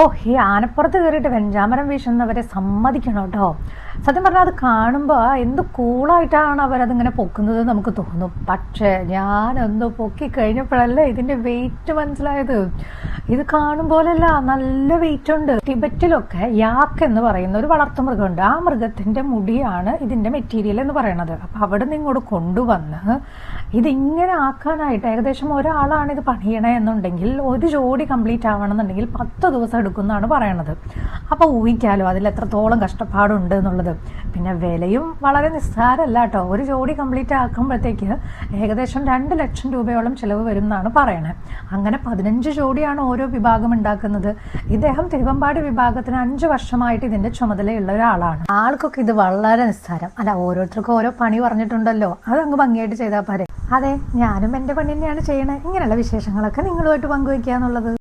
ഓ, ഈ ആനപ്പുറത്ത് കയറിയിട്ട് വെഞ്ചാമരം വീശുന്നവരെ സമ്മതിക്കണം കേട്ടോ. സത്യം പറഞ്ഞാൽ അത് കാണുമ്പോൾ എന്ത് കൂളായിട്ടാണ് അവരതിങ്ങനെ പൊക്കുന്നത് നമുക്ക് തോന്നും. പക്ഷേ ഞാനൊന്ന് പൊക്കി കഴിഞ്ഞപ്പോഴല്ലേ ഇതിൻ്റെ വെയിറ്റ് മനസ്സിലായത്. ഇത് കാണും പോലല്ല, നല്ല വെയിറ്റ് ഉണ്ട്. ടിബറ്റിലൊക്കെ യാക്ക് എന്ന് പറയുന്ന ഒരു വളർത്തുമൃഗമുണ്ട്. ആ മൃഗത്തിൻ്റെ മുടിയാണ് ഇതിൻ്റെ മെറ്റീരിയൽ എന്ന് പറയുന്നത്. അപ്പം അവിടെ നിന്ന് ഇങ്ങോട്ട് കൊണ്ടുവന്ന് ഇതിങ്ങനെ ആക്കാനായിട്ട് ഏകദേശം ഒരാളാണ് ഇത് പണിയണേ എന്നുണ്ടെങ്കിൽ ഒരു ജോഡി കംപ്ലീറ്റ് ആവണമെന്നുണ്ടെങ്കിൽ 10 ദിവസം എടുക്കുമെന്നാണ് പറയണത്. അപ്പോൾ ഊഹിക്കാലോ അതിൽ എത്രത്തോളം കഷ്ടപ്പാടുണ്ട് എന്നുള്ളത്. പിന്നെ വിലയും വളരെ നിസ്സാരമല്ല കേട്ടോ. ഒരു ജോഡി കംപ്ലീറ്റ് ആക്കുമ്പോഴത്തേക്ക് ഏകദേശം 2 ലക്ഷം രൂപയോളം ചിലവ് വരും എന്നാണ് പറയണത്. അങ്ങനെ 15 ജോഡിയാണ് ഓരോ വിഭാഗം ഉണ്ടാക്കുന്നത്. ഇദ്ദേഹം തിരുവമ്പാടി വിഭാഗത്തിന് 5 വർഷമായിട്ട് ഇതിന്റെ ചുമതലയുള്ള ഒരാളാണ്. ആൾക്കൊക്കെ ഇത് വളരെ നിസ്സാരം. അല്ല, ഓരോരുത്തർക്കും ഓരോ പണി പറഞ്ഞിട്ടുണ്ടല്ലോ, അതങ്ങ് ഭംഗിയായിട്ട് ചെയ്താൽ പോരെ. അതെ, ഞാനും എൻ്റെ പണി തന്നെയാണ് ചെയ്യണേ. ഇങ്ങനെയുള്ള വിശേഷങ്ങളൊക്കെ നിങ്ങളുമായിട്ട് പങ്കുവയ്ക്കുക എന്നുള്ളത്.